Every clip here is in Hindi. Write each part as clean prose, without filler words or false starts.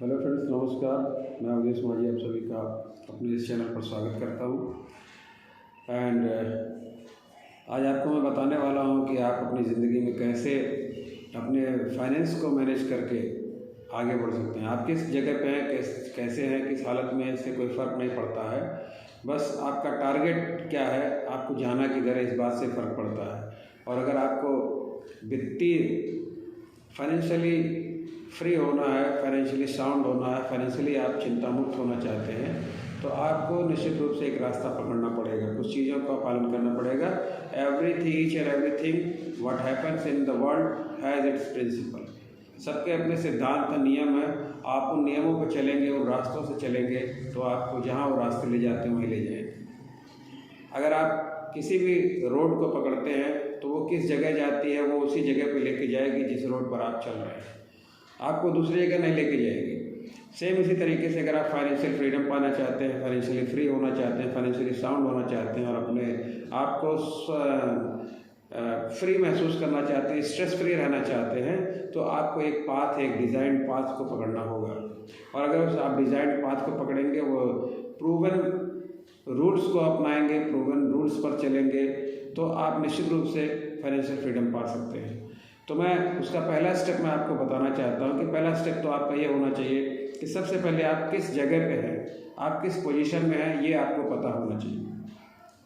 हेलो फ्रेंड्स, नमस्कार। मैं अवधेश माझी आप सभी का अपने इस चैनल पर स्वागत करता हूँ। एंड आज आपको मैं बताने वाला हूँ कि आप अपनी ज़िंदगी में कैसे अपने फाइनेंस को मैनेज करके आगे बढ़ सकते हैं। आप किस जगह पे हैं, कैसे हैं, किस हालत में हैं, इससे कोई फ़र्क नहीं पड़ता है। बस आपका टारगेट क्या है, आपको जाना किधर है, इस बात से फ़र्क पड़ता है। और अगर आपको वित्तीय फाइनेंशियली फ्री होना है, फाइनेंशियली साउंड होना है, फाइनेंशियली आप चिंता मुक्त होना चाहते हैं, तो आपको निश्चित रूप से एक रास्ता पकड़ना पड़ेगा। कुछ चीज़ों का पालन करना पड़ेगा। Everything, each and everything what happens in the world has its principle. सबके अपने सिद्धांत, नियम है। आप उन नियमों पर चलेंगे, उन रास्तों से चलेंगे, तो आपको जहाँ वो रास्ते ले जाते हैं वहीं ले जाएंगे। अगर आप किसी भी रोड को पकड़ते हैं तो वो किस जगह जाती है, वो उसी जगह पे लेके जाएगी जिस रोड पर आप चल रहे हैं, आपको दूसरी जगह नहीं लेके जाएगी। सेम इसी तरीके से अगर आप फाइनेंशियल फ्रीडम पाना चाहते हैं, फाइनेंशियली फ्री होना चाहते हैं, फाइनेंशियली साउंड होना चाहते हैं और अपने आप को फ्री महसूस करना चाहते हैं, स्ट्रेस फ्री रहना चाहते हैं, तो आपको एक पाथ, एक डिज़ाइन पाथ को पकड़ना होगा। और अगर आप डिज़ाइन पाथ को पकड़ेंगे, वो प्रूवन रूल्स को अपनाएंगे, प्रूवन रूल्स पर चलेंगे, तो आप निश्चित रूप से फाइनेंशियल फ्रीडम पा सकते हैं। तो मैं उसका पहला स्टेप मैं आपको बताना चाहता हूँ कि पहला स्टेप तो आपका ये होना चाहिए कि सबसे पहले आप किस जगह पे हैं, आप किस पोजीशन में हैं, ये आपको पता होना चाहिए।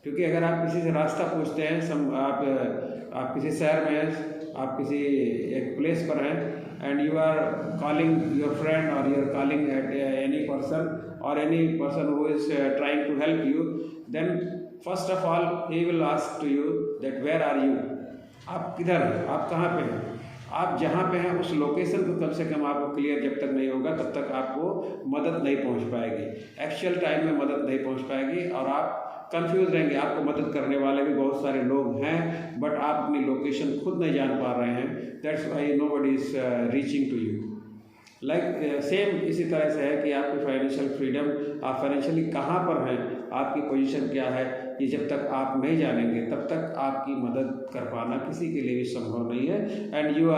क्योंकि अगर आप किसी से रास्ता पूछते हैं, आप किसी शहर में हैं, आप किसी एक प्लेस पर हैं, and you are calling your friend और you are calling at any person or any person who is trying to help you, then first of all he will ask to you that where are you, आप किधर हैं, आप कहाँ पे हैं। आप जहाँ पे हैं उस लोकेशन को कम से कम आपको क्लियर जब तक नहीं होगा तब तक आपको मदद नहीं पहुँच पाएगी, एक्चुअल टाइम में मदद नहीं पहुँच पाएगी और आप कंफ्यूज रहेंगे। आपको मदद करने वाले भी बहुत सारे लोग हैं, बट आप अपनी लोकेशन खुद नहीं जान पा रहे हैं। That's why nobody is reaching to you. Same इसी तरह से है कि आपकी फाइनेंशियल फ्रीडम, आप फाइनेंशियली कहाँ पर हैं, आपकी पोजीशन क्या है, ये जब तक आप नहीं जानेंगे तब तक आपकी मदद कर पाना किसी के लिए भी संभव नहीं है। एंड यू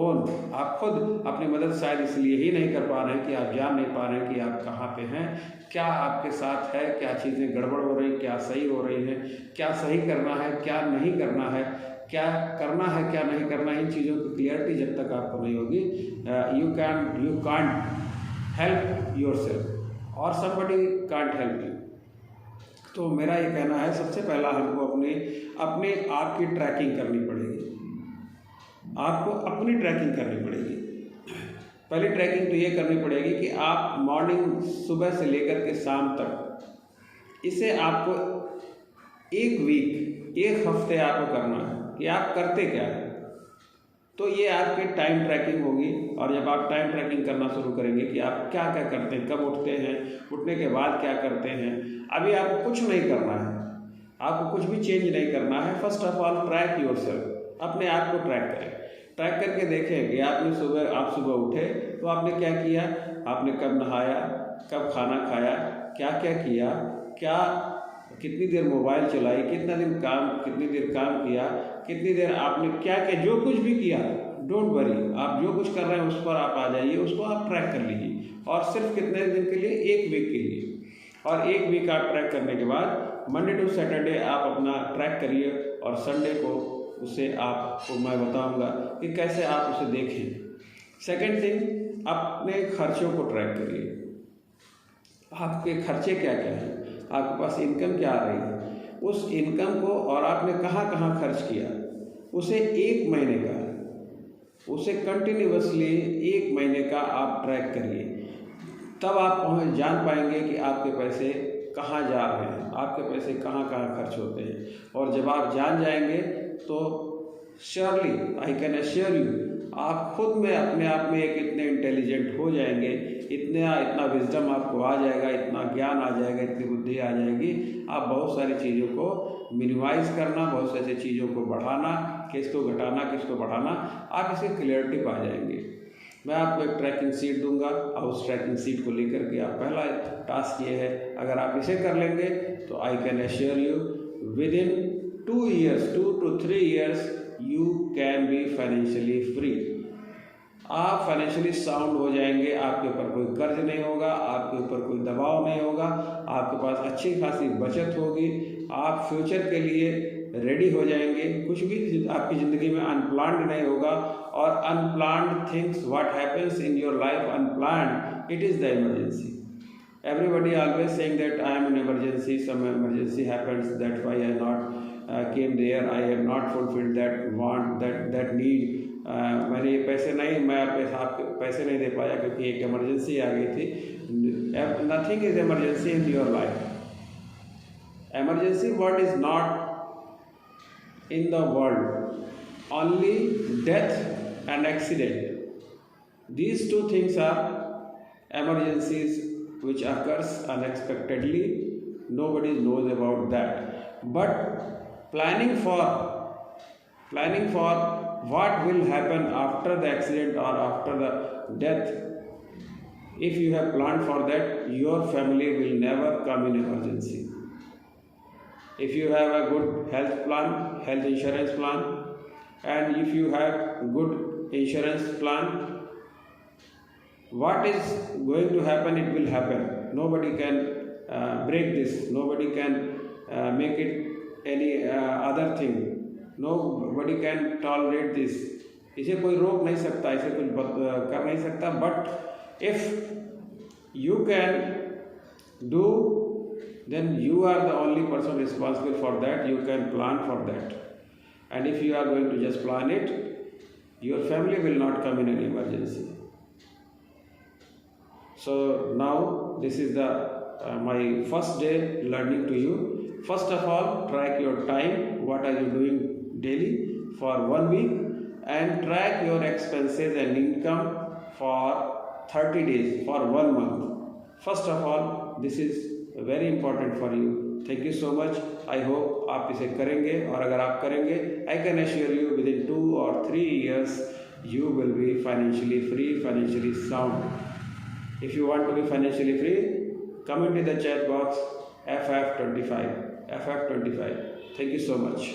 ओन, आप खुद अपनी मदद शायद इसलिए ही नहीं कर पा रहे हैं कि आप जान नहीं पा रहे हैं कि आप कहाँ पे हैं, क्या आपके साथ है, क्या चीज़ें गड़बड़ हो रही, क्या सही हो रही हैं, क्या सही करना है, क्या नहीं करना है, क्या करना है, क्या नहीं करना है। इन चीज़ों की क्लियरिटी जब तक आपको नहीं होगी, यू कांट हेल्प योरसेल्फ और समबडी कांट हेल्प यू। तो मेरा ये कहना है, सबसे पहला हमको अपने आप की ट्रैकिंग करनी पड़ेगी। आपको अपनी ट्रैकिंग करनी पड़ेगी। पहली ट्रैकिंग तो ये करनी पड़ेगी कि आप मॉर्निंग, सुबह से लेकर के शाम तक, इसे आपको एक वीक, एक हफ्ते आपको करना है कि आप करते क्या हैं। तो ये आपकी टाइम ट्रैकिंग होगी। और जब आप टाइम ट्रैकिंग करना शुरू करेंगे कि आप क्या क्या करते हैं, कब उठते हैं, उठने के बाद क्या करते हैं, अभी आपको कुछ नहीं करना है, आपको कुछ भी चेंज नहीं करना है। First of all track yourself, अपने आप को ट्रैक करें। ट्रैक करके देखें कि आप सुबह उठे तो आपने क्या किया, आपने कब नहाया, कब खाना खाया, क्या क्या किया, कितनी देर मोबाइल चलाई, कितनी देर काम किया, कितनी देर आपने क्या किया, जो कुछ भी किया, डोंट वरी, आप जो कुछ कर रहे हैं उस पर आप आ जाइए, उसको आप ट्रैक कर लीजिए। और सिर्फ कितने दिन के लिए, एक वीक के लिए। और एक वीक आप ट्रैक करने के बाद मंडे टू सैटरडे आप अपना ट्रैक करिए, और संडे को उसे आपको मैं बताऊंगा कि कैसे आप उसे देखें। सेकेंड थिंग, अपने खर्चों को ट्रैक करिए। आपके खर्चे क्या क्या हैं, आपके पास इनकम क्या आ रही है, उस इनकम को और आपने कहाँ कहाँ खर्च किया, उसे एक महीने का, उसे कंटिन्यूअसली एक महीने का आप ट्रैक करिए। तब आप जान पाएंगे कि आपके पैसे कहाँ जा रहे हैं, आपके पैसे कहाँ कहाँ खर्च होते हैं। और जब आप जान जाएंगे तो surely I can assure you, आप खुद में अपने आप में एक इतने इंटेलिजेंट हो जाएंगे, इतना विजडम आपको आ जाएगा, इतना ज्ञान आ जाएगा, इतनी बुद्धि आ जाएगी, आप बहुत सारी चीज़ों को मिनिमाइज करना, बहुत सारी चीज़ों को बढ़ाना, किसको घटाना, किसको बढ़ाना, आप इसकी क्लियरिटी पा जाएंगे। मैं आपको एक ट्रैकिंग सीट दूंगा और उस ट्रैकिंग सीट को लेकर के आप पहला टास्क ये है, अगर आप इसे कर लेंगे तो I can assure you with in 2 to 3 years you can be financially free। आप फाइनेंशियली साउंड हो जाएंगे, आपके ऊपर कोई कर्ज नहीं होगा, आपके ऊपर कोई दबाव नहीं होगा, आपके पास अच्छी खासी बचत होगी, आप फ्यूचर के लिए रेडी हो जाएंगे, कुछ भी आपकी ज़िंदगी में अनप्लान्ड नहीं होगा। और unplanned things, what happens in your life unplanned, it is the emergency. Everybody always saying that I am in emergency, some emergency happens, that's why I not came there, I have not fulfilled that want, that need. मैंने ये पैसे नहीं, मैं आपके पैसे नहीं दे पाया क्योंकि एक इमरजेंसी आ गई थी। Nothing is emergency in your life. Emergency what is not in the world, only death and accident. These two things are emergencies which occurs unexpectedly. Nobody knows about that. But planning for what will happen after the accident or after the death, if you have planned for that, your family will never come in emergency. If you have a good health plan, health insurance plan, and if you have good insurance plan, what is going to happen, it will happen. Nobody can break this, nobody can make it any other thing, nobody can tolerate this. इसे कोई रोक नहीं सकता, इसे कुछ कर नहीं सकता. But if you can do, then you are the only person responsible for that. You can plan for that, and if you are going to just plan it, your family will not come in an emergency. So now this is the my first day learning to you. First of all, track your time, what are you doing daily for 1 week, and track your expenses and income for 30 days, for 1 month. First of all, this is very important for you. Thank you so much. I hope आप इसे करेंगे, और अगर आप करेंगे, I can assure you within 2 or 3 years you will be financially free, financially sound. If you want to be financially free, comment in the chat box FF25. FF25. Thank you so much.